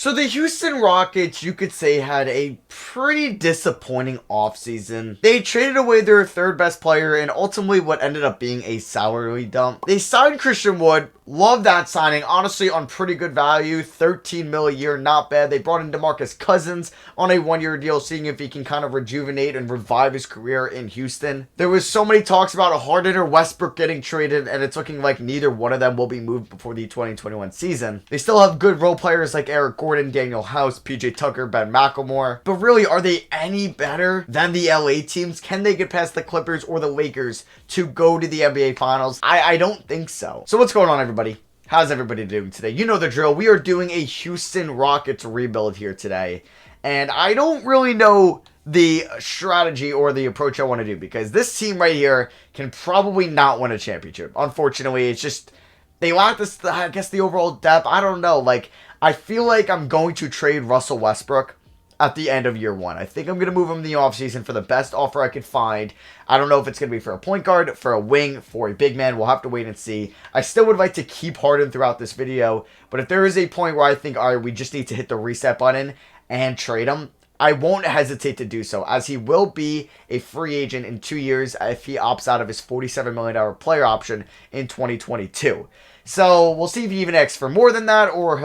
So the Houston Rockets, you could say, had a pretty disappointing offseason. They traded away their third best player and ultimately what ended up being a salary dump. They signed Christian Wood. Love that signing. Honestly, on pretty good value. $13 million a year, not bad. They brought in DeMarcus Cousins on a one-year deal, seeing if he can kind of rejuvenate and revive his career in Houston. There was so many talks about Harden or Westbrook getting traded, and it's looking like neither one of them will be moved before the 2021 season. They still have good role players like Eric Gordon, Daniel House, PJ Tucker, Ben McLemore. But really, are they any better than the LA teams? Can they get past the Clippers or the Lakers to go to the NBA Finals? I don't think so. So what's going on, everybody? How's everybody doing today? You know the drill. We are doing a Houston Rockets rebuild here today. And I don't really know the strategy or the approach I want to do because this team right here can probably not win a championship. Unfortunately, it's just they lack this, I guess, the overall depth. I don't know. Like, I feel like I'm going to trade Russell Westbrook at the end of year one. I think I'm going to move him in the offseason for the best offer I could find. I don't know if it's going to be for a point guard, for a wing, for a big man. We'll have to wait and see. I still would like to keep Harden throughout this video, but if there is a point where I think, all right, we just need to hit the reset button and trade him, I won't hesitate to do so, as he will be a free agent in 2 years if he opts out of his $47 million player option in 2022. So we'll see if he even asks for more than that, or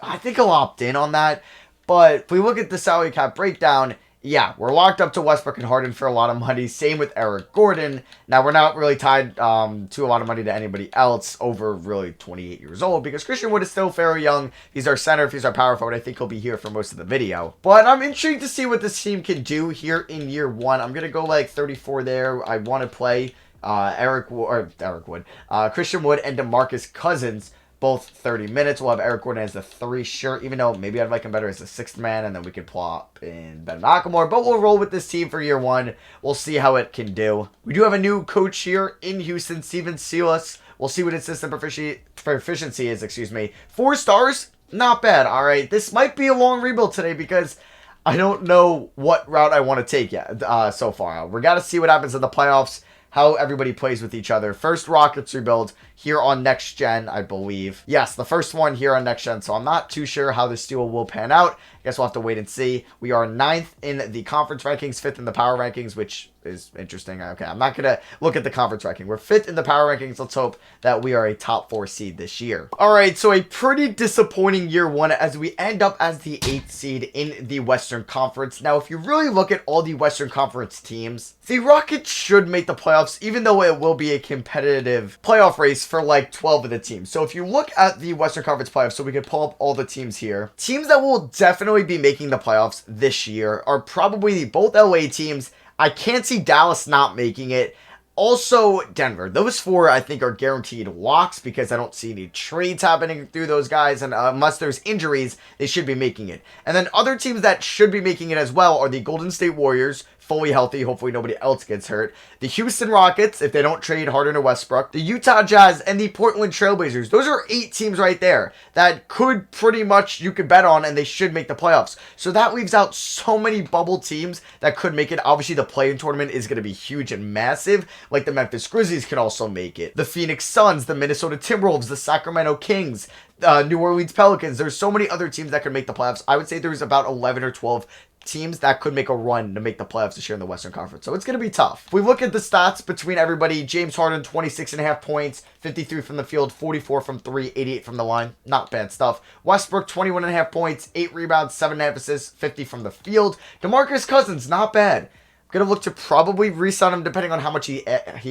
I think he'll opt in on that. But if we look at the salary cap breakdown, yeah, we're locked up to Westbrook and Harden for a lot of money. Same with Eric Gordon. Now, we're not really tied to a lot of money to anybody else over really 28 years old because Christian Wood is still fairly young. He's our center. If he's our power forward, I think he'll be here for most of the video. But I'm intrigued to see what this team can do here in year one. I'm going to go like 34 there. I want to play Christian Wood and DeMarcus Cousins. Both 30 minutes. We'll have Eric Gordon as the 3, sure. Even though maybe I'd like him better as the 6th man, and then we could plop in Ben McLemore. But we'll roll with this team for year one. We'll see how it can do. We do have a new coach here in Houston, Steven Silas. We'll see what his system proficiency is, 4 stars? Not bad. All right. This might be a long rebuild today because I don't know what route I want to take yet so far. We got to see what happens in the playoffs, how everybody plays with each other. First Rockets rebuild here on Next Gen, I believe. Yes, the first one here on Next Gen, so I'm not too sure how this duel will pan out. I guess we'll have to wait and see. We are 9th in the conference rankings, 5th in the power rankings, which is interesting. Okay, I'm not going to look at the conference ranking. We're 5th in the power rankings. Let's hope that we are a top 4 seed this year. All right, so a pretty disappointing year one as we end up as the 8th seed in the Western Conference. Now, if you really look at all the Western Conference teams, the Rockets should make the playoffs, even though it will be a competitive playoff race for like 12 of the teams. So if you look at the Western Conference playoffs, so we could pull up all the teams here. Teams that will definitely be making the playoffs this year are probably both LA teams. I can't see Dallas not making it. Also, Denver. Those 4, I think, are guaranteed locks because I don't see any trades happening through those guys. And unless there's injuries, they should be making it. And then other teams that should be making it as well are the Golden State Warriors, fully healthy. Hopefully nobody else gets hurt. The Houston Rockets, if they don't trade Harden or Westbrook. The Utah Jazz and the Portland Trailblazers. Those are 8 teams right there that could pretty much, you could bet on, and they should make the playoffs. So that leaves out so many bubble teams that could make it. Obviously, the play-in tournament is going to be huge and massive. Like the Memphis Grizzlies can also make it. The Phoenix Suns, the Minnesota Timberwolves, the Sacramento Kings, New Orleans Pelicans. There's so many other teams that could make the playoffs. I would say there's about 11 or 12 teams that could make a run to make the playoffs this year in the Western Conference. So it's going to be tough. If we look at the stats between everybody, James Harden, 26.5 points, 53 from the field, 44 from 3, 88 from the line. Not bad stuff. Westbrook, 21.5 points, 8 rebounds, 7.5 assists, 50 from the field. DeMarcus Cousins, not bad. Going to look to probably re-sign him depending on how much he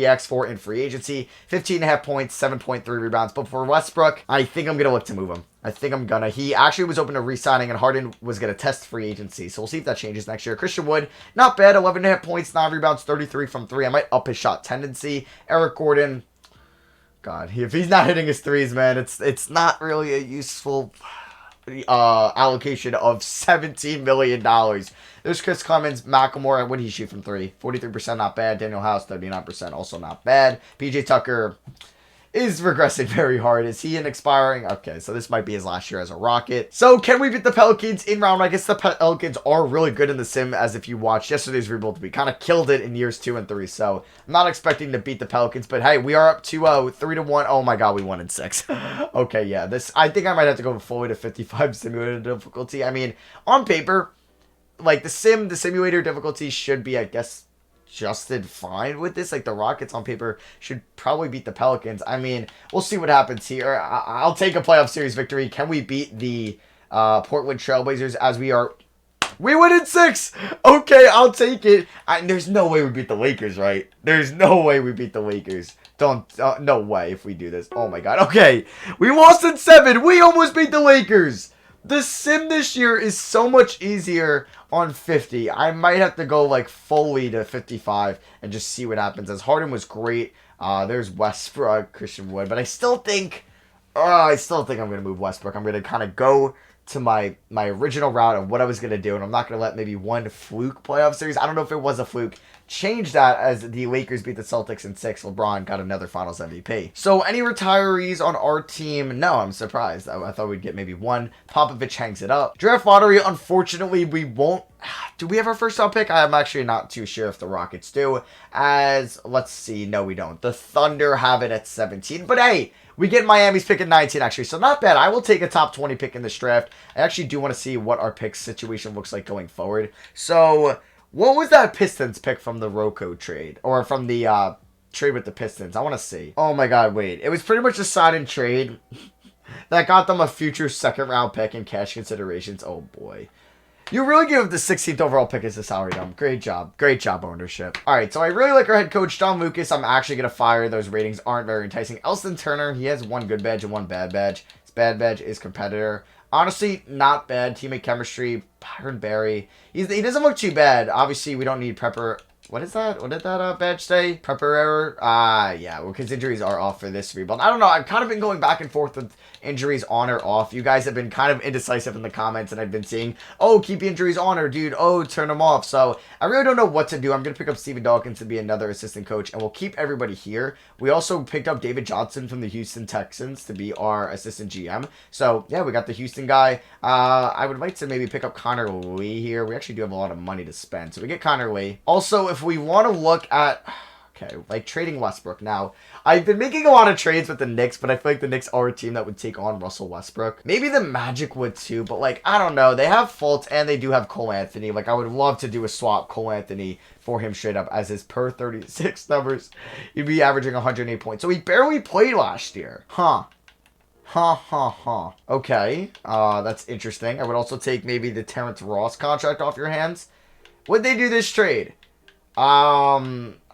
asks for in free agency. 15.5 points, 7.3 rebounds. But for Westbrook, I think I'm going to look to move him. He actually was open to re-signing, and Harden was going to test free agency. So we'll see if that changes next year. Christian Wood, not bad. 11.5 points, 9 rebounds, 33 from 3. I might up his shot tendency. Eric Gordon, God, if he's not hitting his threes, man, it's not really a useful allocation of $17 million. There's Chris Clemens, McLemore. What did he shoot from 3? 43%, not bad. Daniel House, 39%, also not bad. PJ Tucker, is regressing very hard. Is he an expiring? Okay, so this might be his last year as a Rocket. So can we beat the Pelicans in round? I guess the Pelicans are really good in the sim, as if you watched yesterday's rebuild, we kind of killed it in years 2 and 3. So I'm not expecting to beat the Pelicans, but hey, we are up to 3-1. Oh my god, we won in 6. Okay, yeah, this, I think I might have to go fully to 55 simulator difficulty. I mean, on paper, like the simulator difficulty should be, I guess, adjusted fine with this. Like the Rockets on paper should probably beat the Pelicans. I mean, we'll see what happens here. I'll take a playoff series victory. Can we beat the Portland Trailblazers as we win in 6? Okay, I'll take it. There's no way we beat the Lakers, right? There's no way we beat the Lakers. No way if we do this. Oh my god. Okay, we lost in 7. We almost beat the Lakers. The sim this year is so much easier on 50. I might have to go like fully to 55 and just see what happens. As Harden was great. There's Westbrook, Christian Wood, but I still think I'm going to move Westbrook. I'm going to kind of go to my original route of what I was going to do, and I'm not going to let maybe one fluke playoff series. I don't know if it was a fluke. Change that as the Lakers beat the Celtics in 6. LeBron got another Finals MVP. So any retirees on our team? No, I'm surprised. I thought we'd get maybe one. Popovich hangs it up. Draft lottery, unfortunately, we won't. Do we have our first round pick? I'm actually not too sure if the Rockets do. Let's see. No, we don't. The Thunder have it at 17. But hey, we get Miami's pick at 19, actually. So not bad. I will take a top 20 pick in this draft. I actually do want to see what our pick situation looks like going forward. So what was that Pistons pick from the Rocco trade? Or from the trade with the Pistons? I want to see. Oh my god, wait. It was pretty much a sign-and trade that got them a future second-round pick and cash considerations. Oh boy. You really give the 16th overall pick as a salary dump. Great job. Great job, ownership. All right, so I really like our head coach, Don Lucas. I'm actually going to fire. Those ratings aren't very enticing. Elston Turner, he has one good badge and one bad badge. His bad badge is competitor. Honestly, not bad. Teammate chemistry. Byron Barry. He doesn't look too bad. Obviously, we don't need Prepper. What is that? What did that badge say? Prepper error? Yeah, well, because injuries are off for this rebuild. I don't know. I've kind of been going back and forth with injuries on or off. You guys have been kind of indecisive in the comments, and I've been seeing, oh, keep injuries on, or dude, oh, turn them off. So I really don't know what to do. I'm going to pick up Steven Dawkins to be another assistant coach, and we'll keep everybody here. We also picked up David Johnson from the Houston Texans to be our assistant GM. So yeah, we got the Houston guy. I would like to maybe pick up Connor Lee here. We actually do have a lot of money to spend, so we get Connor Lee. Also, if we want to look at, okay, like trading Westbrook. Now, I've been making a lot of trades with the Knicks, but I feel like the Knicks are a team that would take on Russell Westbrook. Maybe the Magic would too, but like, I don't know. They have Fultz and they do have Cole Anthony. Like, I would love to do a swap Cole Anthony for him straight up as his per 36 numbers. He'd be averaging 108 points. So he barely played last year. Huh. Okay, that's interesting. I would also take maybe the Terrence Ross contract off your hands. Would they do this trade? I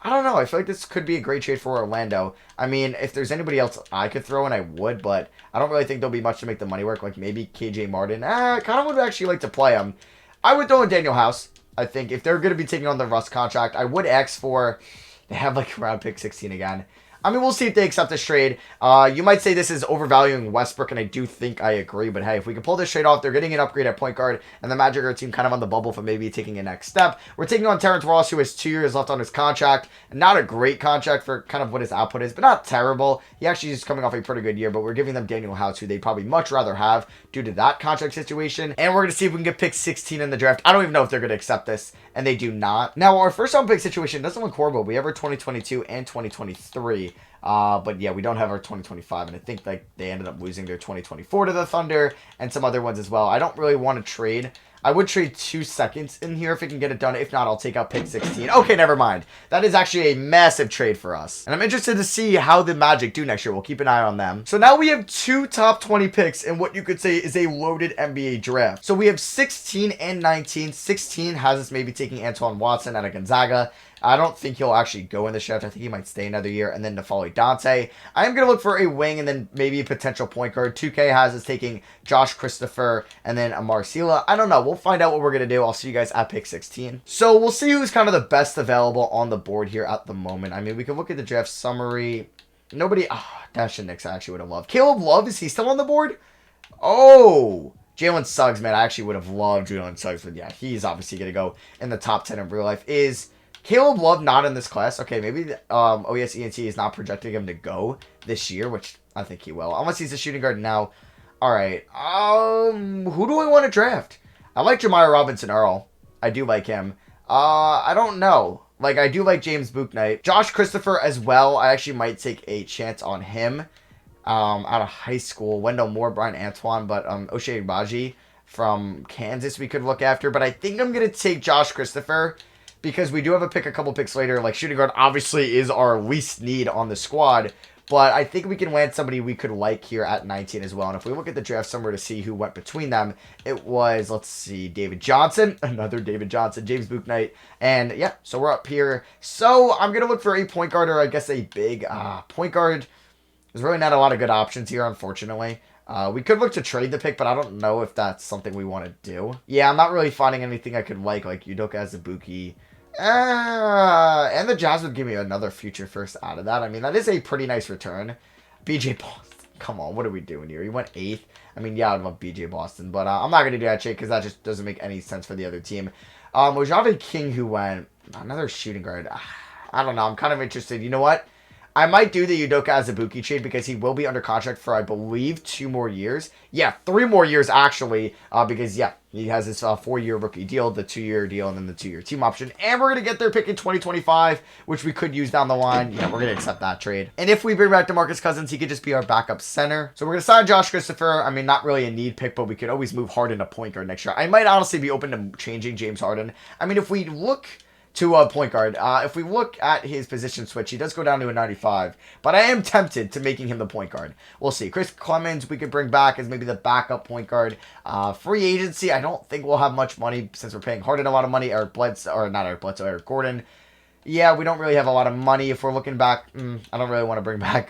don't know. I feel like this could be a great trade for Orlando. I mean, if there's anybody else I could throw in, I would, but I don't really think there'll be much to make the money work. Like maybe KJ Martin. I kind of would actually like to play him. I would throw in Daniel House. I think if they're going to be taking on the Russ contract, I would ask for, they have like round pick 16 again. I mean, we'll see if they accept this trade. You might say this is overvaluing Westbrook, and I do think I agree. But hey, if we can pull this trade off, they're getting an upgrade at point guard, and the Magic are a team kind of on the bubble for maybe taking a next step. We're taking on Terrence Ross, who has 2 years left on his contract. Not a great contract for kind of what his output is, but not terrible. He actually is coming off a pretty good year, but we're giving them Daniel House, who they'd probably much rather have due to that contract situation. And we're going to see if we can get pick 16 in the draft. I don't even know if they're going to accept this, and they do not. Now, our first round pick situation doesn't look horrible. We have our 2022 and 2023. But yeah, we don't have our 2025, and I think like they ended up losing their 2024 to the Thunder and some other ones as well. I don't really want to trade. I would trade 2 seconds in here if we can get it done. If not, I'll take out pick 16. Okay, never mind. That is actually a massive trade for us. And I'm interested to see how the Magic do next year. We'll keep an eye on them. So now we have 2 top 20 picks in what you could say is a loaded NBA draft. So we have 16 and 19. 16 has us maybe taking Antoine Watson out of Gonzaga. I don't think he'll actually go in the draft. I think he might stay another year. And then N'Faly Dante. I am going to look for a wing and then maybe a potential point guard. 2K has us taking Josh Christopher and then Amar Sila. I don't know. We'll find out what we're going to do. I'll see you guys at pick 16. So we'll see who's kind of the best available on the board here at the moment. I mean, we can look at the draft summary. Nobody. Dash and Knicks I actually would have loved. Caleb Love, is he still on the board? Oh, Jalen Suggs, man. I actually would have loved Jalen Suggs. But yeah, he's obviously going to go in the top 10 in real life. Is Caleb Love not in this class. Okay, maybe OES ENT is not projecting him to go this year, which I think he will. Unless he's a shooting guard now. All right. Who do I want to draft? I like Jemiah Robinson Earl. I do like him. I don't know. Like, I do like James Bouknight. Josh Christopher as well. I actually might take a chance on him. Out of high school. Wendell Moore, Brian Antoine, but O'Shea Baji from Kansas we could look after. But I think I'm going to take Josh Christopher because we do have a couple picks later. Like, shooting guard obviously is our least need on the squad. But I think we can land somebody we could like here at 19 as well. And if we look at the draft somewhere to see who went between them, it was, let's see, David Johnson, another David Johnson, James Bouknight. And yeah, so we're up here. So I'm going to look for a point guard, or I guess a big point guard. There's really not a lot of good options here, unfortunately. We could look to trade the pick, but I don't know if that's something we want to do. Yeah, I'm not really finding anything I could like Udoka Azubuike. And the Jazz would give me another future first out of that. I mean, that is a pretty nice return. BJ Boston. Come on, what are we doing here? He went 8th. I mean, yeah, I'd love BJ Boston, but I'm not going to do that shit because that just doesn't make any sense for the other team. Mojave King, who went another shooting guard. I don't know. I'm kind of interested. You know what? I might do the Udoka Azubuike trade because he will be under contract for, I believe, 2 more years. Yeah, 3 more years, actually, because, yeah, he has this 4-year rookie deal, the 2-year deal, and then the 2-year team option. And we're going to get their pick in 2025, which we could use down the line. Yeah, we're going to accept that trade. And if we bring back DeMarcus Cousins, he could just be our backup center. So we're going to sign Josh Christopher. I mean, not really a need pick, but we could always move Harden to point guard next year. I might honestly be open to changing James Harden. I mean, if we look to a point guard. If we look at his position switch, he does go down to a 95, but I am tempted to making him the point guard. We'll see. Chris Clemens we could bring back as maybe the backup point guard. Free agency, I don't think we'll have much money since we're paying Harden a lot of money. Eric Gordon. Yeah, we don't really have a lot of money. If we're looking back, I don't really want to bring back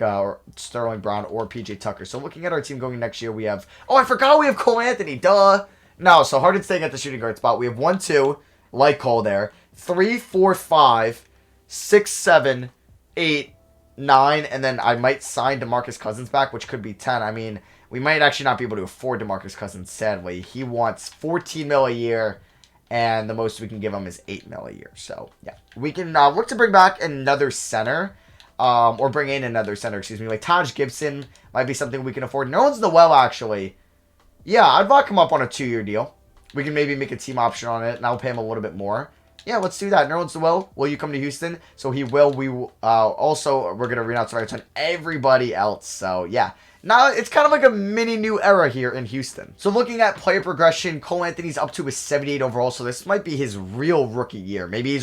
Sterling Brown or PJ Tucker. So looking at our team going next year, we have, I forgot we have Cole Anthony, duh. No, so Harden's staying at the shooting guard spot. We have 1, 2, like Cole there. 3, 4, 5, 6, 7, 8, 9, and then I might sign DeMarcus Cousins back, which could be 10. I mean, we might actually not be able to afford DeMarcus Cousins, sadly. He wants $14 million a year, and the most we can give him is $8 million a year. So, yeah. We can look to bring back another center, or bring in another center, excuse me. Like Taj Gibson might be something we can afford. Nerlens Noel, actually. Yeah, I'd lock him up on a 2-year deal. We can maybe make a team option on it, and I'll pay him a little bit more. Yeah, let's do that. Nerlens Noel, will you come to Houston? So he will. We will. Also, we're going to renounce rights on everybody else. So, yeah. Now, it's kind of like a mini new era here in Houston. So, looking at player progression, Cole Anthony's up to a 78 overall. So, this might be his real rookie year. Maybe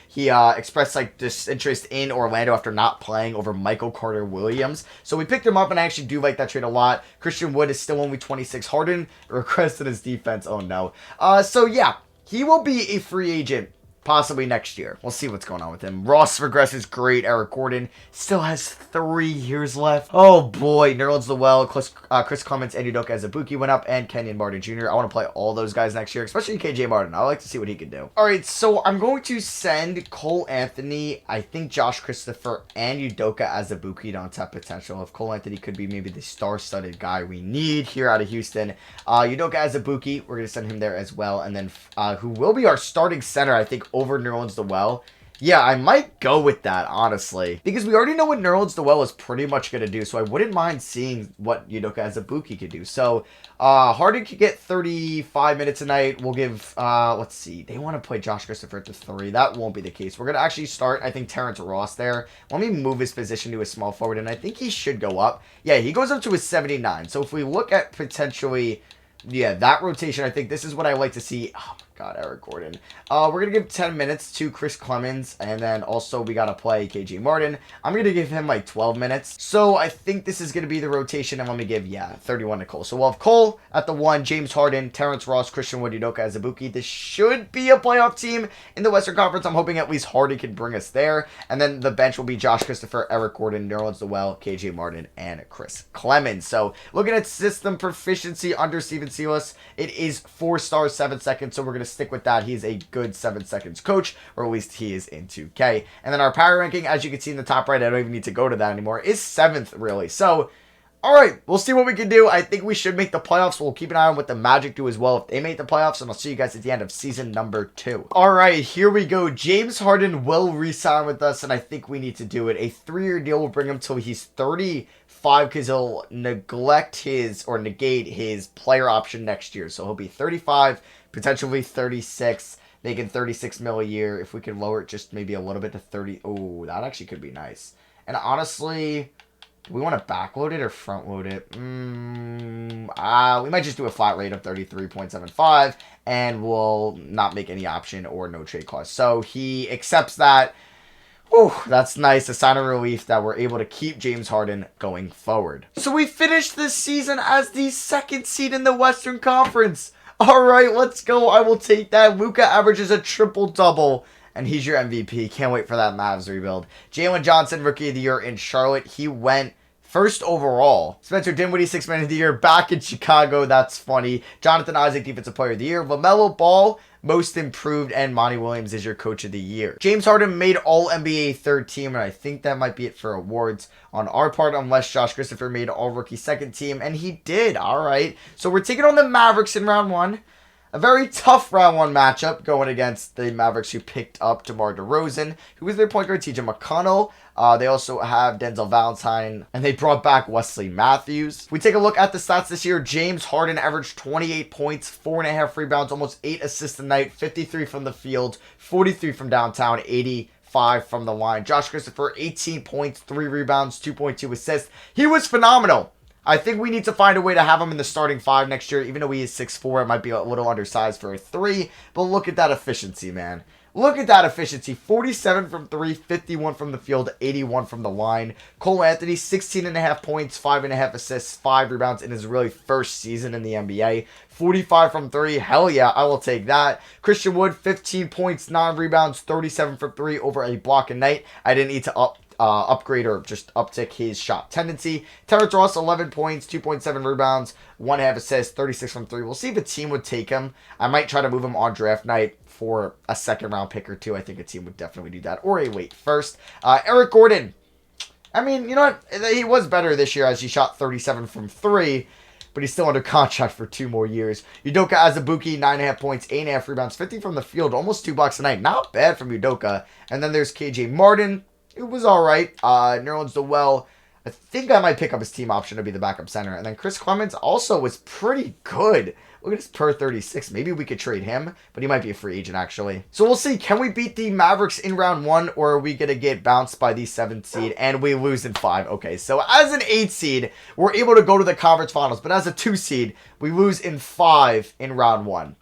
he expressed, like, this interest in Orlando after not playing over Michael Carter-Williams. So, we picked him up, and I actually do like that trade a lot. Christian Wood is still only 26. Harden requested his defense. Oh, no. So, yeah. He will be a free agent possibly next year. We'll see what's going on with him. Ross regresses great. Eric Gordon still has 3 years left. Oh boy. Nerlens Noel, Chris Clemens, and Udoka Azubuike went up, and Kenyon Martin Jr. I want to play all those guys next year, especially KJ Martin. I like to see what he can do. Alright, so I'm going to send Cole Anthony, I think Josh Christopher, and Udoka Azubuike to untapped potential. If Cole Anthony could be maybe the star-studded guy we need here out of Houston. Udoka Azubuike, we're going to send him there as well. And then who will be our starting center, I think, over Nerlens Noel. Yeah, I might go with that, honestly. Because we already know what Nerlens Noel is pretty much going to do, so I wouldn't mind seeing what Udoka Azubuike could do. So, Harden could get 35 minutes a night. We'll give, let's see. They want to play Josh Christopher at the 3. That won't be the case. We're going to actually start, I think, Terrence Ross there. Let me move his position to a small forward, and I think he should go up. Yeah, he goes up to a 79. So, if we look at potentially, yeah, that rotation, I think this is what I like to see. Oh, God, Eric Gordon. We're going to give 10 minutes to Chris Clemens, and then also we got to play KJ Martin. I'm going to give him like 12 minutes. So I think this is going to be the rotation, and let me give, 31 to Cole. So we'll have Cole at the 1, James Harden, Terrence Ross, Christian Wood, Udoka Azubuike. This should be a playoff team in the Western Conference. I'm hoping at least Harden can bring us there. And then the bench will be Josh Christopher, Eric Gordon, Nerlens Noel, KJ Martin, and Chris Clemens. So looking at system proficiency under Steven Silas, it is 4 stars, 7 seconds. So we're going to stick with that. He's a good 7 seconds coach, or at least he is in 2K. And then our power ranking, as you can see in the top right, I don't even need to go to that anymore, is 7th, really. So, All right, we'll see what we can do. I think we should make the playoffs. We'll keep an eye on what the Magic do as well if they make the playoffs, and I'll see you guys at the end of season number 2. All right, here we go. James Harden will re-sign with us, and I think we need to do it. A 3-year deal will bring him till he's 35 because he'll negate his player option next year. So he'll be 35, potentially 36, making 36 mil a year. If we can lower it just maybe a little bit to 30. Oh, that actually could be nice. And honestly, do we want to backload it or front load it? We might just do a flat rate of 33.75 and we'll not make any option or no trade clause. So he accepts that. Whew, that's nice. A sign of relief that we're able to keep James Harden going forward. So we finished this season as the 2nd seed in the Western Conference. All right, let's go. I will take that. Luka averages a triple-double. And he's your MVP. Can't wait for that Mavs rebuild. Jalen Johnson, Rookie of the Year in Charlotte. He went first overall. Spencer Dinwiddie, 6th Man of the Year, back in Chicago. That's funny. Jonathan Isaac, Defensive Player of the Year. LaMelo Ball, Most Improved. And Monty Williams is your Coach of the Year. James Harden made All-NBA 3rd team, and I think that might be it for awards on our part, unless Josh Christopher made All-Rookie 2nd team, and he did. All right. So we're taking on the Mavericks in round 1. A very tough round 1 matchup going against the Mavericks who picked up DeMar DeRozan, who is their point guard, TJ McConnell. They also have Denzel Valentine, and they brought back Wesley Matthews. If we take a look at the stats this year, James Harden averaged 28 points, 4.5 rebounds, almost 8 assists a night, 53 from the field, 43 from downtown, 85 from the line. Josh Christopher, 18 points, 3 rebounds, 2.2 assists. He was phenomenal. I think we need to find a way to have him in the starting 5 next year. Even though he is 6'4", it might be a little undersized for a 3. But look at that efficiency, man. Look at that efficiency. 47 from 3, 51 from the field, 81 from the line. Cole Anthony, 16.5 points, 5.5 assists, 5 rebounds in his really first season in the NBA. 45 from 3. Hell yeah, I will take that. Christian Wood, 15 points, 9 rebounds, 37 from 3 over a block a night. I didn't need to upgrade or just uptick his shot tendency. Terrence Ross, 11 points, 2.7 rebounds, 1.5 assists, 36 from 3. We'll see if a team would take him. I might try to move him on draft night for a 2nd round pick or 2. I think a team would definitely do that. Or a late first. Eric Gordon. I mean, you know what? He was better this year as he shot 37 from 3. But he's still under contract for 2 more years. Udoka Azubuike, 9.5 points, 8.5 rebounds, 50 from the field, almost 2 blocks a night. Not bad from Udoka. And then there's KJ Martin. It was all right. Nerlens Noel, I think I might pick up his team option to be the backup center. And then Chris Clemens also was pretty good. Look at his per 36. Maybe we could trade him, but he might be a free agent, actually. So we'll see. Can we beat the Mavericks in round 1, or are we going to get bounced by the 7th seed and we lose in 5? Okay, so as an 8 seed, we're able to go to the conference finals, but as a 2 seed, we lose in 5 in round 1.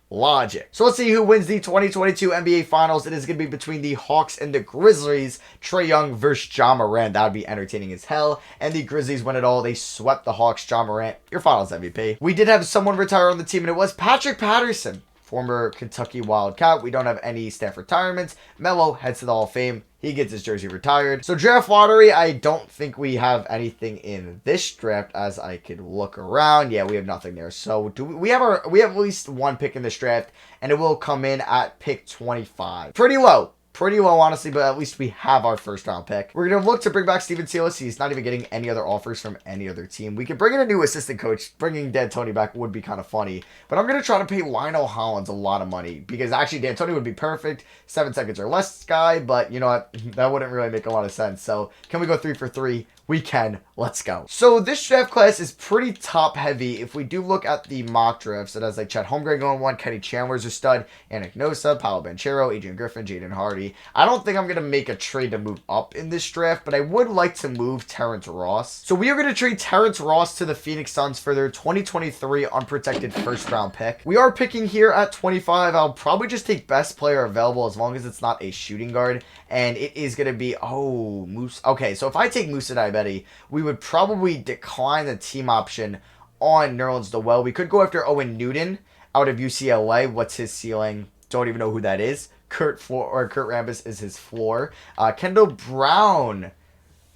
Logic. So let's see who wins the 2022 NBA Finals. It is going to be between the Hawks and the Grizzlies. Trae Young versus Ja Morant. That would be entertaining as hell. And the Grizzlies win it all. They swept the Hawks. Ja Morant, your Finals MVP. We did have someone retire on the team, and it was Patrick Patterson, former Kentucky Wildcat. We don't have any staff retirements. Melo heads to the Hall of Fame. He gets his jersey retired. So draft lottery, I don't think we have anything in this draft as I could look around. Yeah, we have nothing there. So we have at least 1 pick in this draft, and it will come in at pick 25. Pretty low. Pretty low, honestly, but at least we have our 1st round pick. We're going to look to bring back Steven Silas. He's not even getting any other offers from any other team. We could bring in a new assistant coach. Bringing D'Antoni back would be kind of funny. But I'm going to try to pay Lionel Hollins a lot of money because actually D'Antoni would be perfect. 7 seconds or less guy, but you know what? That wouldn't really make a lot of sense. So can we go 3 for 3? We can. Let's go. So this draft class is pretty top heavy. If we do look at the mock drafts, it has like Chet Holmgren going 1, Kenny Chandler's a stud, Anik Nosa, Paolo Banchero, Adrian Griffin, Jaden Hardy. I don't think I'm going to make a trade to move up in this draft, but I would like to move Terrence Ross. So we are going to trade Terrence Ross to the Phoenix Suns for their 2023 unprotected 1st round pick. We are picking here at 25. I'll probably just take best player available as long as it's not a shooting guard. And it is going to be, Moose. Okay, so if I take Musa Diabetti, we would probably decline the team option on Nerlens Noel. We could go after Owen Newton out of UCLA. What's his ceiling? Don't even know who that is. Kurt Rambis is his floor. Kendall Brown.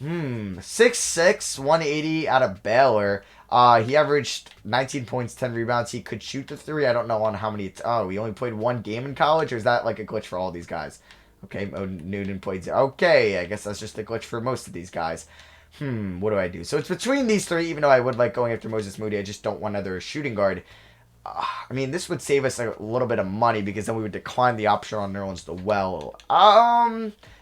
6'6", 180 out of Baylor. He averaged 19 points, 10 rebounds. He could shoot the 3. I don't know on how many. He only played 1 game in college, or is that like a glitch for all these guys? Okay, Newton played 0. Okay, I guess that's just a glitch for most of these guys. What do I do? So it's between these three, even though I would like going after Moses Moody. I just don't want another shooting guard. I mean, this would save us a little bit of money because then we would decline the option on Nerlens Noel.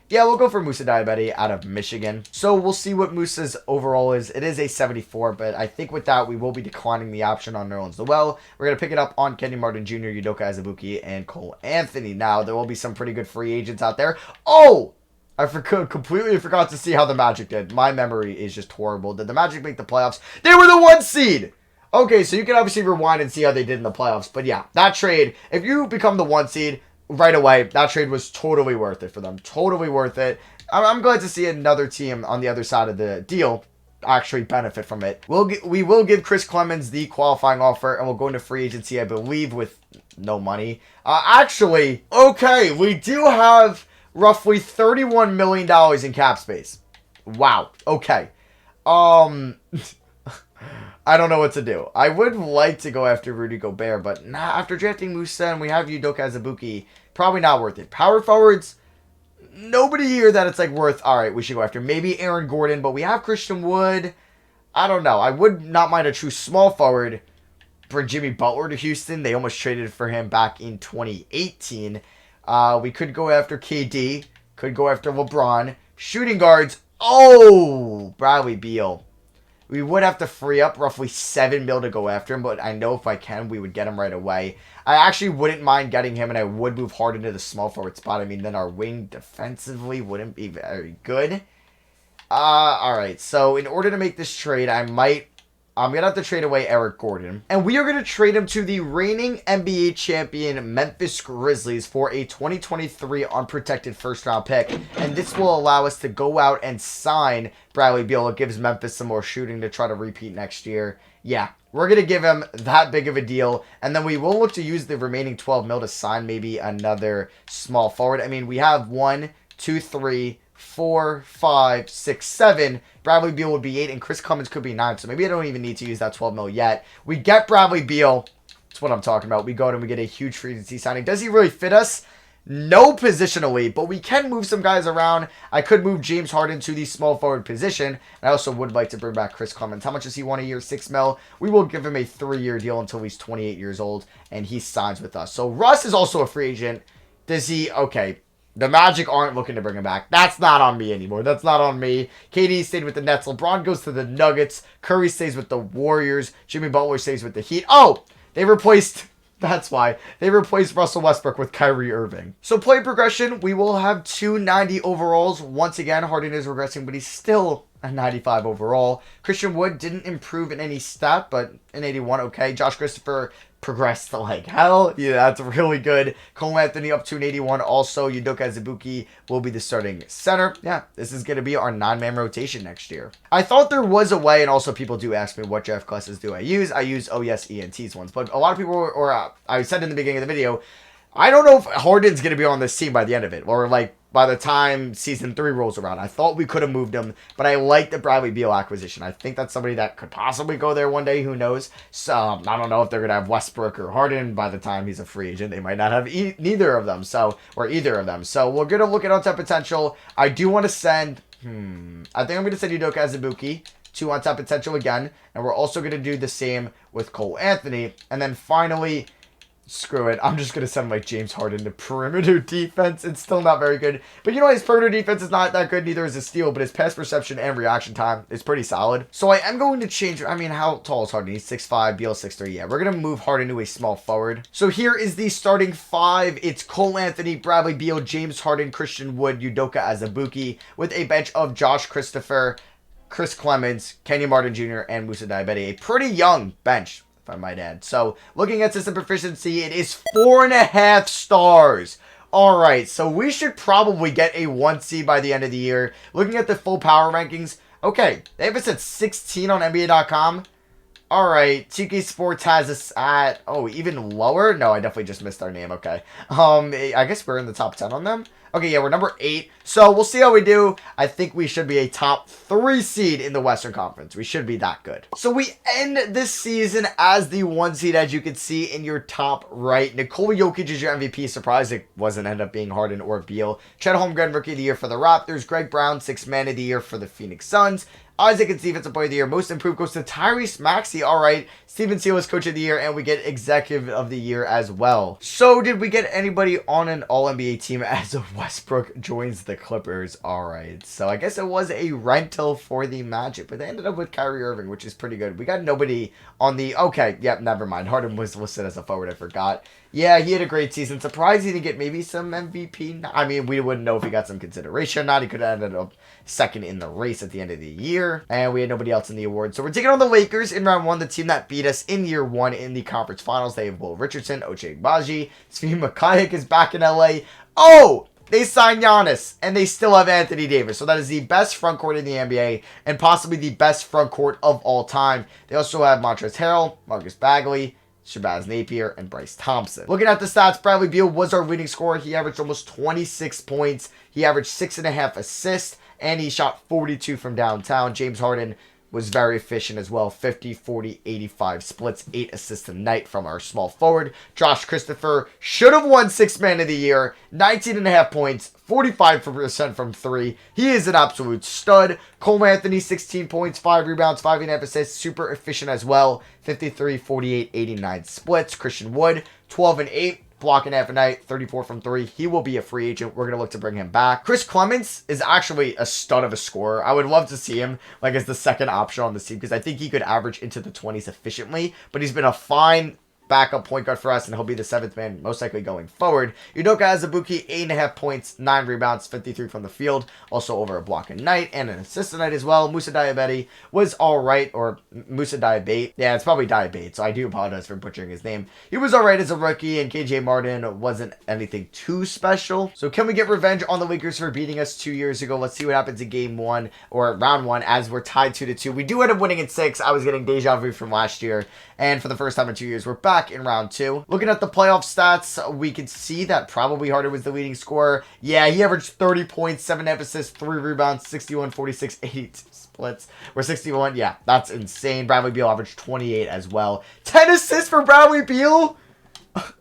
Yeah, we'll go for Musa Diabetes out of Michigan. So we'll see what Musa's overall is. It is a 74, but I think with that, we will be declining the option on Nerlens Noel. We're going to pick it up on Kenyon Martin Jr., Udoka Azubuike, and Cole Anthony. Now, there will be some pretty good free agents out there. Oh! I completely forgot to see how the Magic did. My memory is just horrible. Did the Magic make the playoffs? They were the 1 seed! Okay, so you can obviously rewind and see how they did in the playoffs. But yeah, that trade, if you become the 1 seed right away, that trade was totally worth it for them. Totally worth it. I'm glad to see another team on the other side of the deal actually benefit from it. We will give Chris Clemens the qualifying offer, and we'll go into free agency, I believe, with no money. Actually, okay, we do have roughly $31 million in cap space. Wow. Okay. I don't know what to do. I would like to go after Rudy Gobert, but nah, after drafting Musa and we have Udoka Azubuike, probably not worth it. Power forwards, nobody here that it's like worth, all right, we should go after. Maybe Aaron Gordon, but we have Christian Wood. I don't know. I would not mind a true small forward. Bring Jimmy Butler to Houston. They almost traded for him back in 2018. We could go after KD. Could go after LeBron. Shooting guards. Oh, Bradley Beal. We would have to free up roughly $7 million to go after him, but I know if I can, we would get him right away. I actually wouldn't mind getting him, and I would move Harden to the small forward spot. I mean, then our wing defensively wouldn't be very good. Alright, so in order to make this trade, I'm going to have to trade away Eric Gordon. And we are going to trade him to the reigning NBA champion Memphis Grizzlies for a 2023 unprotected first-round pick. And this will allow us to go out and sign Bradley Beal. It gives Memphis some more shooting to try to repeat next year. Yeah, we're going to give him that big of a deal. And then we will look to use the remaining $12 million to sign maybe another small forward. I mean, we have 1, 2, 3, 4, 5, 6, 7. Bradley Beal would be 8, and Chris Clemens could be 9. So maybe I don't even need to use that $12 million yet. We get Bradley Beal. That's what I'm talking about. We go and we get a huge free agency signing. Does he really fit us? No, positionally, but we can move some guys around. I could move James Harden to the small forward position. I also would like to bring back Chris Clemens. How much does he want a year? $6 million. We will give him a 3-year deal until he's 28 years old, and he signs with us. So Russ is also a free agent. Does he? Okay. The Magic aren't looking to bring him back. That's not on me anymore. That's not on me. KD stayed with the Nets. LeBron goes to the Nuggets. Curry stays with the Warriors. Jimmy Butler stays with the Heat. Oh, they replaced... That's why. They replaced Russell Westbrook with Kyrie Irving. So play progression. We will have 290 overalls. Once again, Harden is regressing, but he's still a 95 overall. Christian Wood didn't improve in any stat, but an 81, okay. Josh Christopher progressed like hell. Yeah, that's really good. Cole Anthony up to an 81. Also, Udoka Azubuike will be the starting center. Yeah, this is going to be our 9-man rotation next year. I thought there was a way, and also people do ask me what draft classes do I use. I use OES ENT's ones, but a lot of people, I said in the beginning of the video, I don't know if Harden's going to be on this team by the end of it, or like by the time season 3 rolls around. I thought we could have moved him, but I like the Bradley Beal acquisition. I think that's somebody that could possibly go there one day. Who knows? So I don't know if they're going to have Westbrook or Harden by the time he's a free agent. They might not have neither of them. Or either of them. So we're going to look at on-top potential. I do want to send, I think I'm going to send Udoka Azubuike to on-top potential again. And we're also going to do the same with Cole Anthony. And then finally, screw it. I'm just going to send like James Harden to perimeter defense. It's still not very good. But you know, his perimeter defense is not that good. Neither is his steal. But his pass perception and reaction time is pretty solid. So I am going to change. I mean, how tall is Harden? He's 6'5". Beal 6'3". Yeah, we're going to move Harden to a small forward. So here is the starting 5. It's Cole Anthony, Bradley Beal, James Harden, Christian Wood, Udoka Azubuike, with a bench of Josh Christopher, Chris Clemens, Kenyon Martin Jr., and Musa Diabetes. A pretty young bench, I might add. So, looking at system proficiency, it is 4.5 stars. Alright, so we should probably get a 1C by the end of the year. Looking at the full power rankings, okay, they have us at 16 on NBA.com. Alright, 2K Sports has us at, even lower? No, I definitely just missed our name, okay. I guess we're in the top 10 on them. Okay, yeah, we're number 8. So, we'll see how we do. I think we should be a top 3 seed in the Western Conference. We should be that good. So, we end this season as the 1 seed, as you can see in your top right. Nikola Jokic is your MVP. Surprised it wasn't end up being Harden or Beal. Chet Holmgren, Rookie of the Year for the Raptors. Greg Brown, 6th Man of the Year for the Phoenix Suns. Isaac gets Defensive Player of the Year. Most Improved goes to Tyrese Maxey. All right. Steven Sealis Coach of the Year, and we get Executive of the Year as well. So, did we get anybody on an All-NBA team as Westbrook joins the Clippers? All right. So, I guess it was a rental for the Magic, but they ended up with Kyrie Irving, which is pretty good. We got nobody on the... Okay, yep, never mind. Harden was listed as a forward. I forgot. Yeah, he had a great season. Surprised he didn't get maybe some MVP. I mean, we wouldn't know if he got some consideration or not. He could have ended up second in the race at the end of the year. And we had nobody else in the award. So we're taking on the Lakers in round one, the team that beat us in year one in the conference finals. They have Will Richardson, Ochai Agbaji, Svi Mikhailiuk is back in LA. Oh! They signed Giannis, and they still have Anthony Davis. So that is the best front court in the NBA, and possibly the best front court of all time. They also have Montrezl Harrell, Marcus Bagley, Shabazz Napier, and Bryce Thompson. Looking at the stats, Bradley Beal was our leading scorer. He averaged almost 26 points. He averaged 6.5 assists, and he shot 42 from downtown. James Harden was very efficient as well. 50, 40, 85 splits, 8 assists a night from our small forward. Josh Christopher should have won 6th Man of the Year. 19.5 points, 45% from 3. He is an absolute stud. Cole Anthony, 16 points, 5 rebounds, 5.5 assists. Super efficient as well. 53, 48, 89 splits. Christian Wood, 12 and 8. Blocking half a night, 34 from 3. He will be a free agent. We're going to look to bring him back. Chris Clements is actually a stud of a scorer. I would love to see him like as the second option on the team because I think he could average into the 20s efficiently, but he's been a fine backup point guard for us, and he'll be the 7th man most likely going forward. Udoka Azubuike, 8.5 points, 9 rebounds, 53 from the field, also over a block a night and an assist a night as well. Musa Diabaté was alright, or Musa Diabate. Yeah, it's probably Diabate, so I do apologize for butchering his name. He was alright as a rookie, and KJ Martin wasn't anything too special. So can we get revenge on the Lakers for beating us 2 years ago? Let's see what happens in game 1, or round 1, as we're tied 2-2. We do end up winning in 6. I was getting deja vu from last year, and for the first time in 2 years, we're back in round 2. Looking at the playoff stats, we can see that probably Harden was the leading scorer. Yeah, he averaged 30 points, 7.5 assists, 3 rebounds, 61, 46, 82 splits. We're 61. Yeah, that's insane. Bradley Beal averaged 28 as well. 10 assists for Bradley Beal?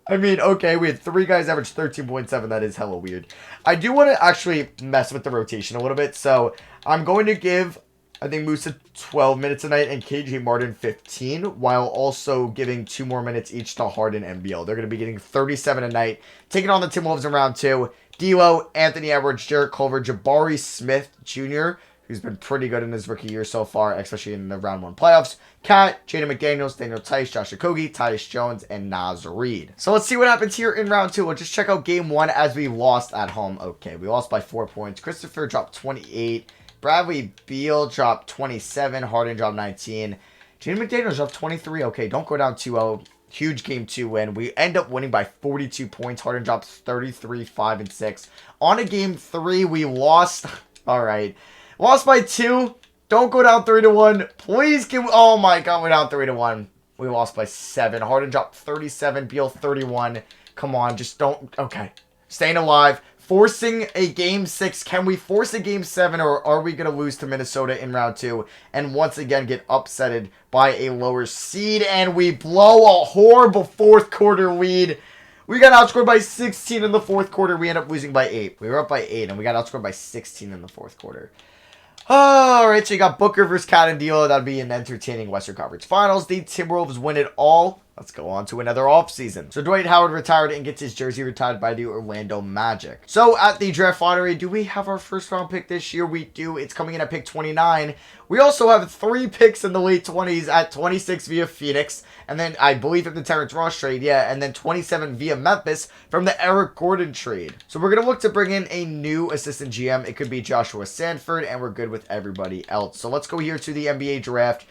I mean, okay, we had 3 guys average 13.7. That is hella weird. I do want to actually mess with the rotation a little bit, so I'm going to give, I think, Musa 12 minutes a night and KJ Martin 15, while also giving 2 more minutes each to Harden and Beal. They're going to be getting 37 a night. Taking on the Timberwolves in round 2. D'Lo, Anthony Edwards, Jarrett Culver, Jabari Smith Jr., who's been pretty good in his rookie year so far, especially in the round 1 playoffs. Cat, Jaden McDaniels, Daniel Tice, Josh Okogie, Tyus Jones, and Naz Reid. So let's see what happens here in round 2. We'll just check out game 1 as we lost at home. Okay, we lost by 4 points. Christopher dropped 28. Bradley Beal dropped 27. Harden dropped 19. Jaden McDaniels dropped 23. Okay, don't go down 2-0. Huge game 2 win. We end up winning by 42 points. Harden dropped 33, 5, and 6. On a game 3, we lost. All right. Lost by 2. Don't go down 3-1. Please give... Oh, my God. We're down 3-1. We lost by 7. Harden dropped 37. Beal 31. Come on. Just don't... Okay. Staying alive. Forcing a game 6. Can we force a game 7, or are we going to lose to Minnesota in round 2 and once again get upsetted by a lower seed? And we blow a horrible 4th quarter lead. We got outscored by 16 in the 4th quarter. We end up losing by 8. We were up by 8, and we got outscored by 16 in the 4th quarter. Alright, so you got Booker versus Cat and D'Lo. That'd be an entertaining Western Conference Finals. The Timberwolves win it all. Let's go on to another offseason. So Dwight Howard retired and gets his jersey retired by the Orlando Magic. So at the draft lottery, do we have our first round pick this year? We do. It's coming in at pick 29. We also have 3 picks in the late 20s at 26 via Phoenix. And then I believe from the Terrence Ross trade, yeah. And then 27 via Memphis from the Eric Gordon trade. So we're going to look to bring in a new assistant GM. It could be Joshua Sanford, and we're good with everybody else. So let's go here to the NBA draft.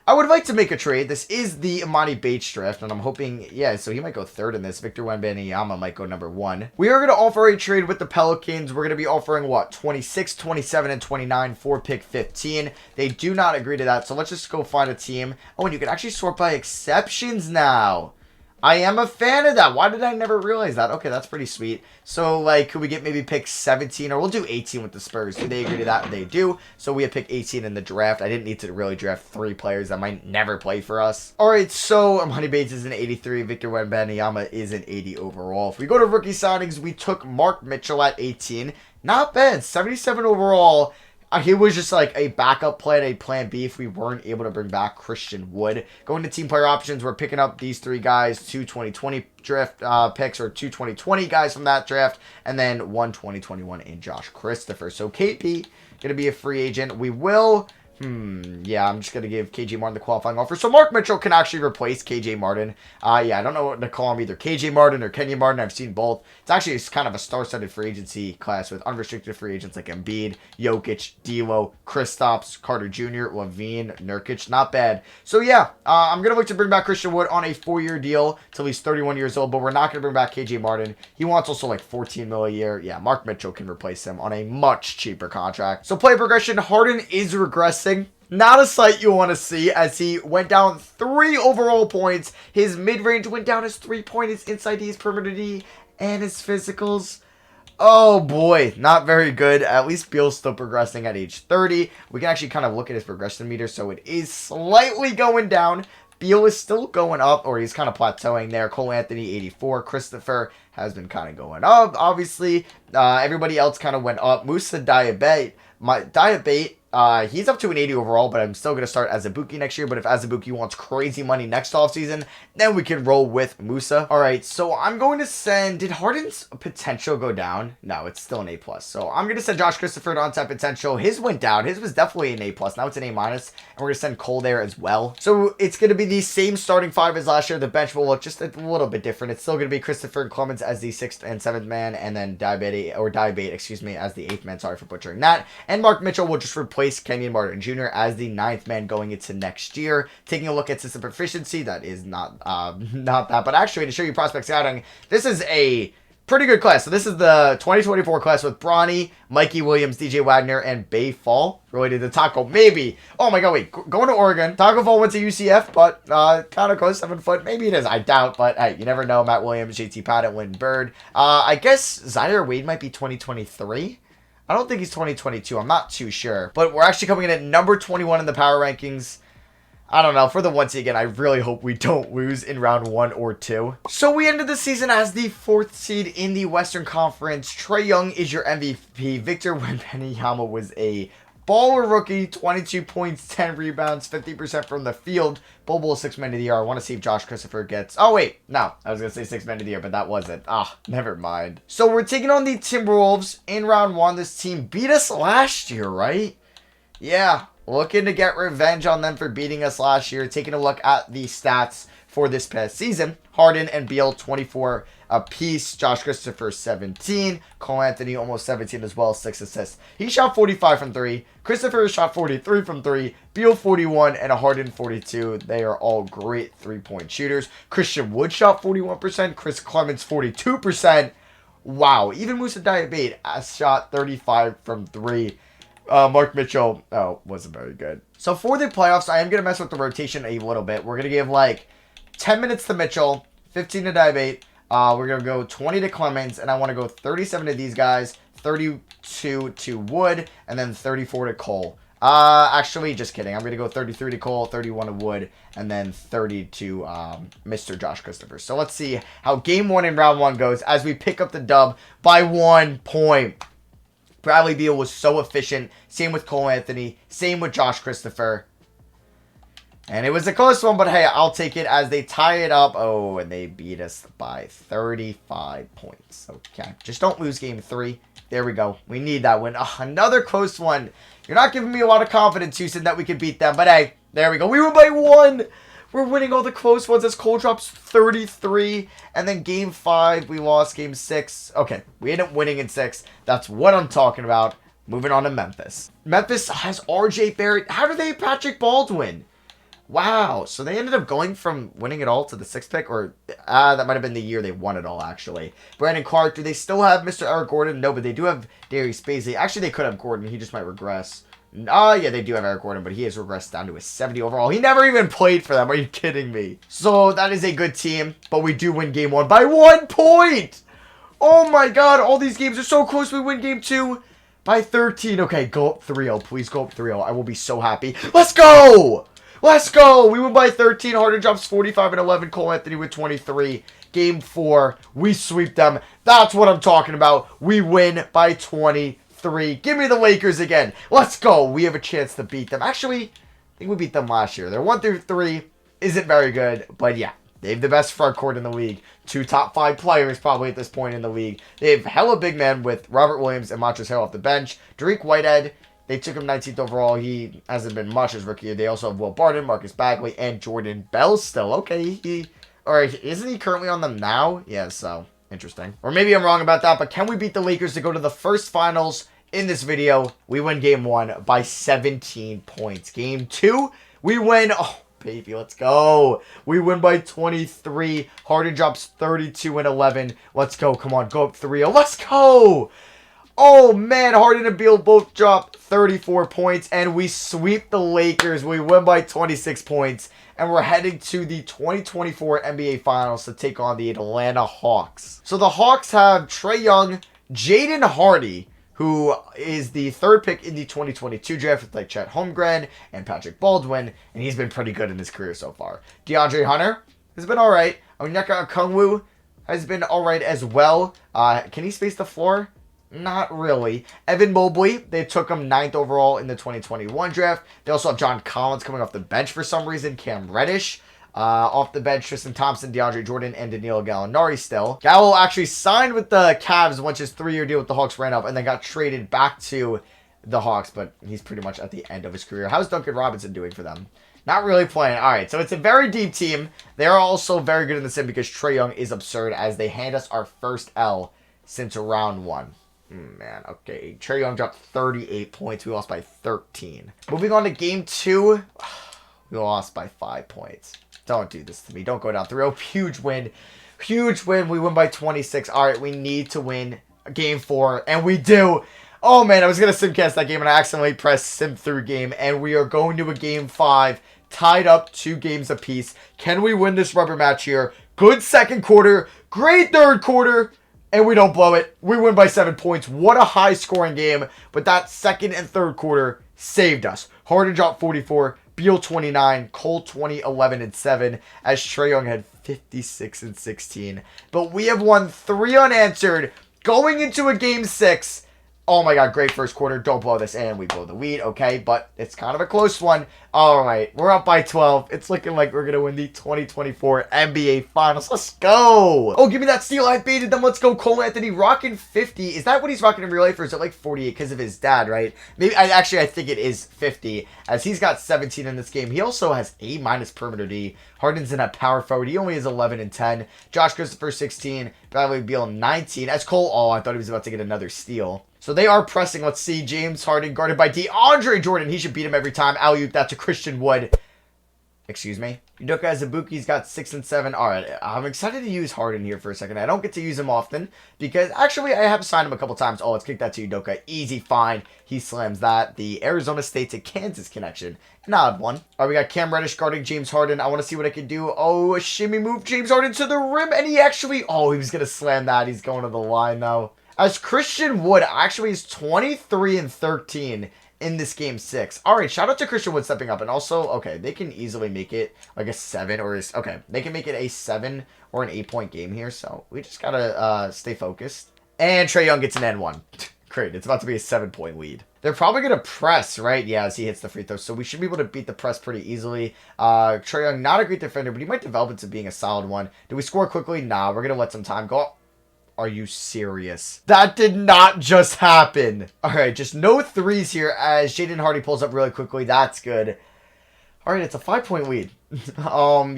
I would like to make a trade. This is the Emoni Bates draft, and I'm hoping, yeah, so he might go 3rd in this. Victor Wembanyama might go number 1. We are going to offer a trade with the Pelicans. We're going to be offering, what, 26, 27, and 29 for pick 15. They do not agree to that, so let's just go find a team. Oh, and you can actually sort by exceptions now. I am a fan of that. Why did I never realize that? Okay, that's pretty sweet. So, like, could we get maybe pick 17? Or we'll do 18 with the Spurs. Do they agree to that? They do. So we have pick 18 in the draft. I didn't need to really draft 3 players that might never play for us. Alright, so Emoni Bates is an 83. Victor Wembanyama is an 80 overall. If we go to rookie signings, we took Mark Mitchell at 18. Not bad. 77 overall. he was just like a backup plan, a plan B if we weren't able to bring back Christian Wood. Going to team player options, we're picking up these 3 guys, 2 2020 draft picks, or 2 2020 guys from that draft, and then 1 2021 in Josh Christopher. So KP going to be a free agent. We will... yeah, I'm just going to give KJ Martin the qualifying offer. So Mark Mitchell can actually replace KJ Martin. Yeah, I don't know what to call him, either KJ Martin or Kenyon Martin. I've seen both. It's kind of a star-studded free agency class with unrestricted free agents like Embiid, Jokic, D'Lo, Kristaps, Carter Jr., Levine, Nurkic. Not bad. So yeah, I'm going to look to bring back Christian Wood on a 4-year deal till he's 31 years old, but we're not going to bring back KJ Martin. He wants also like 14 mil a year. Yeah, Mark Mitchell can replace him on a much cheaper contract. So play progression, Harden is regressing. Not a sight you want to see, as he went down 3 overall points. His mid-range went down, his 3-point, his inside D, his perimeter D, and his physicals. Oh boy, not very good. At least Beal's still progressing at age 30. We can actually kind of look at his progression meter, so it is slightly going down. Beal is still going up, or he's kind of plateauing there. Cole Anthony, 84. Christopher has been kind of going up, obviously. Everybody else kind of went up. Musa Diabate, he's up to an 80 overall, but I'm still going to start Azubuike next year. But if Azubuike wants crazy money next offseason, then we can roll with Musa. All right, so I'm going to send... Did Harden's potential go down? No, it's still an A+. So I'm going to send Josh Christopher to on-site potential. His went down. His was definitely an A+. Now it's an A-. And we're going to send Cole there as well. So it's going to be the same starting 5 as last year. The bench will look just a little bit different. It's still going to be Christopher and Clemens as the 6th and 7th man. And then Diabate, excuse me, as the 8th man. Sorry for butchering that. And Mark Mitchell will just replace Kenyon Martin Jr. as the 9th man going into next year. Taking a look at system proficiency, that is not that, but actually to show you prospect scouting, this is a pretty good class. So this is the 2024 class with Bronny, Mikey Williams, DJ Wagner, and Bay Fall. Related to Taco, maybe. Oh my god, wait, going to Oregon. Taco Fall went to UCF, but kind of close, 7 foot. Maybe it is, I doubt, but hey, you never know. Matt Williams, JT Patton, Lynn Bird. I guess Zaire Wade might be 2023. I don't think he's 2022. I'm not too sure. But we're actually coming in at number 21 in the power rankings. I don't know. For the once again, I really hope we don't lose in round 1 or 2. So we ended the season as the 4th seed in the Western Conference. Trae Young is your MVP. Victor Wembanyama was a baller rookie. 22 points, 10 rebounds, 50% from the field. Bobo 6 man of the year. I want to see if Josh Christopher gets... Oh, wait. No. I was going to say 6 man of the year, but that wasn't. Never mind. So we're taking on the Timberwolves in round 1. This team beat us last year, right? Yeah. Looking to get revenge on them for beating us last year. Taking a look at the stats for this past season. Harden and Beal, 24 apiece. Josh Christopher, 17. Cole Anthony, almost 17 as well, 6 assists. He shot 45 from 3. Christopher shot 43 from 3. Beal, 41, and a Harden, 42. They are all great 3-point shooters. Christian Wood shot 41%. Chris Clemens, 42%. Wow. Even Musa Diabate shot 35 from 3. Mark Mitchell, wasn't very good. So for the playoffs, I am going to mess with the rotation a little bit. We're going to give like 10 minutes to Mitchell, 15 to Diabate. We're going to go 20 to Clemens, and I want to go 37 to these guys, 32 to Wood, and then 34 to Cole. Actually, just kidding. I'm going to go 33 to Cole, 31 to Wood, and then 30 to Mr. Josh Christopher. So let's see how game 1 in round 1 goes as we pick up the dub by 1 point. Bradley Beal was so efficient. Same with Cole Anthony. Same with Josh Christopher. And it was a close one, but hey, I'll take it as they tie it up. Oh, and they beat us by 35 points. Okay, just don't lose game 3. There we go. We need that win. Another close one. You're not giving me a lot of confidence, Houston, that we could beat them. But hey, there we go. We were by 1. We're winning all the close ones as Cole drops 33. And then game 5, we lost game 6. Okay, we ended up winning in 6. That's what I'm talking about. Moving on to Memphis. Memphis has RJ Barrett. How do they have Patrick Baldwin? Wow. So they ended up going from winning it all to the 6th pick. Or that might have been the year they won it all, actually. Brandon Clark. Do they still have Mr. Eric Gordon? No, but they do have Darius Bazley. Actually, they could have Gordon. He just might regress. Yeah, they do have Eric Gordon, but he has regressed down to a 70 overall. He never even played for them. Are you kidding me? So that is a good team, but we do win game 1 by 1 point. Oh my god, all these games are so close. We win game 2 by 13. Okay, go up 3-0. Please go up 3-0. I will be so happy. Let's go! Let's go! We win by 13. Harden drops 45 and 11. Cole Anthony with 23. Game 4, we sweep them. That's what I'm talking about. We win by 23. 3. Give me the Lakers again. Let's go. We have a chance to beat them. Actually, I think we beat them last year. Their 1 through 3 isn't very good, but yeah. They have the best front court in the league. 2 top 5 players probably at this point in the league. They have hella big men with Robert Williams and Montrezl Harrell off the bench. Dariq Whitehead, they took him 19th overall. He hasn't been much his rookie year. They also have Will Barton, Marcus Bagley, and Jordan Bell still. Okay, or isn't he currently on them now? Yeah, so interesting. Or maybe I'm wrong about that, but can we beat the Lakers to go to the first finals in this video? We win game 1 by 17 points. Game 2, we win... Oh, baby, let's go. We win by 23. Harden drops 32 and 11. Let's go. Come on, go up 3-0. Let's go. Oh, man. Harden and Beal both drop 34 points, and we sweep the Lakers. We win by 26 points, and we're heading to the 2024 NBA Finals to take on the Atlanta Hawks. So the Hawks have Trae Young, Jaden Hardy, who is the 3rd pick in the 2022 draft with like Chet Holmgren and Patrick Baldwin, and he's been pretty good in his career so far. DeAndre Hunter has been all right. Onyeka Okongwu has been all right as well. Can he space the floor? Not really. Evan Mobley, they took him 9th overall in the 2021 draft. They also have John Collins coming off the bench for some reason. Cam Reddish. Off the bench, Tristan Thompson, DeAndre Jordan, and Danilo Gallinari still. Gallo actually signed with the Cavs once his 3-year deal with the Hawks ran up and then got traded back to the Hawks, but he's pretty much at the end of his career. How's Duncan Robinson doing for them? Not really playing. All right, so it's a very deep team. They are also very good in the sim because Trae Young is absurd as they hand us our first L since round 1. Man, okay. Trae Young dropped 38 points. We lost by 13. Moving on to game 2, we lost by 5 points. Don't do this to me. Don't go down 3-0. Huge win. Huge win. We win by 26. All right, we need to win game 4, and we do. Oh, man, I was going to simcast that game, and I accidentally pressed sim through game, and we are going to a game 5, tied up 2 games apiece. Can we win this rubber match here? Good second quarter. Great third quarter. And we don't blow it. We win by 7 points. What a high-scoring game. But that second and third quarter saved us. Harden dropped 44. Beal 29, Cole 20, 11, and 7, as Trae Young had 56 and 16. But we have won 3 unanswered, going into a game 6. Oh my god, great first quarter. Don't blow this. And we blow the lead, okay? But it's kind of a close one. All right, we're up by 12. It's looking like we're going to win the 2024 NBA Finals. Let's go. Oh, give me that steal. I baited them. Let's go. Cole Anthony rocking 50. Is that what he's rocking in real life, or is it like 48 because of his dad, right? Maybe. I think it is 50, as he's got 17 in this game. He also has A- perimeter D. Harden's in a power forward. He only has 11 and 10. Josh Christopher 16. Bradley Beal 19. As Cole, oh, I thought he was about to get another steal. So they are pressing. Let's see. James Harden guarded by DeAndre Jordan. He should beat him every time. Alley-oop that to Christian Wood. Excuse me. Udoka Azubuike's got 6 and 7. All right. I'm excited to use Harden here for a second. I don't get to use him often because actually I have signed him a couple times. Oh, let's kick that to Udoka. Easy find. He slams that. The Arizona State to Kansas connection. An odd one. All right, we got Cam Reddish guarding James Harden. I want to see what I can do. Oh, a shimmy move. James Harden to the rim. And he actually... Oh, he was going to slam that. He's going to the line though. As Christian Wood actually is 23 and 13 in this game 6. All right, shout out to Christian Wood stepping up. And also, okay, they can easily make it like a 7 or... Okay, they can make it a 7 or an 8-point game here. So we just got to stay focused. And Trae Young gets an N1. Great, it's about to be a 7-point lead. They're probably going to press, right? Yeah, as he hits the free throw. So we should be able to beat the press pretty easily. Trae Young, not a great defender, but he might develop into being a solid one. Do we score quickly? Nah, we're going to let some time go. Are you serious? That did not just happen. All right, just no threes here as Jaden Hardy pulls up really quickly. That's good. All right, it's a 5-point lead.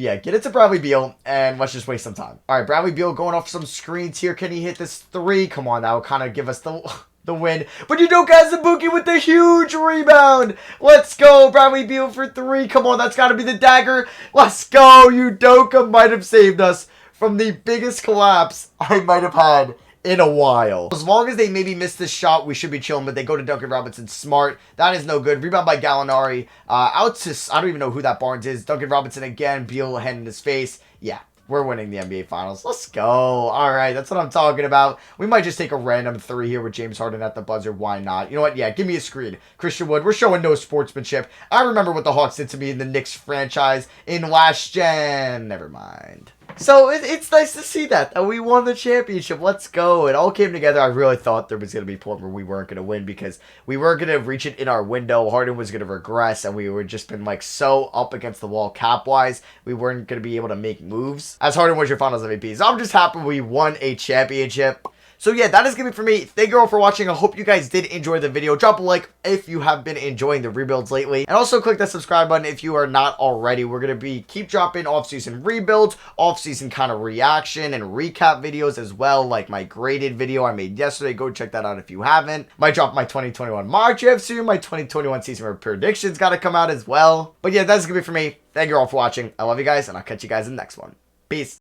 Yeah, get it to Bradley Beal, and let's just waste some time. All right, Bradley Beal going off some screens here. Can he hit this 3? Come on, that will kind of give us the win. But Udoka Azubuike with the huge rebound. Let's go, Bradley Beal for 3. Come on, that's got to be the dagger. Let's go. Udoka might have saved us from the biggest collapse I might have had in a while. As long as they maybe miss this shot, we should be chilling, but they go to Duncan Robinson. Smart. That is no good. Rebound by Gallinari. Out to... I don't even know who that Barnes is. Duncan Robinson again. Beal hand in his face. Yeah, we're winning the NBA Finals. Let's go. All right, that's what I'm talking about. We might just take a random 3 here with James Harden at the buzzer. Why not? You know what? Yeah, give me a screen. Christian Wood, we're showing no sportsmanship. I remember what the Hawks did to me in the Knicks franchise in last gen. Never mind. So it's nice to see that we won the championship. Let's go. It all came together. I really thought there was going to be a point where we weren't going to win because we weren't going to reach it in our window. Harden was going to regress, and we were just been like so up against the wall cap-wise. We weren't going to be able to make moves as Harden was your finals MVP. So I'm just happy we won a championship. So yeah, that is going to be for me. Thank you all for watching. I hope you guys did enjoy the video. Drop a like if you have been enjoying the rebuilds lately. And also click that subscribe button if you are not already. We're going to keep dropping off-season rebuilds, off-season kind of reaction and recap videos as well. Like my graded video I made yesterday. Go check that out if you haven't. Might drop my 2021 mock draft soon. My 2021 season predictions got to come out as well. But yeah, that's going to be for me. Thank you all for watching. I love you guys, and I'll catch you guys in the next one. Peace.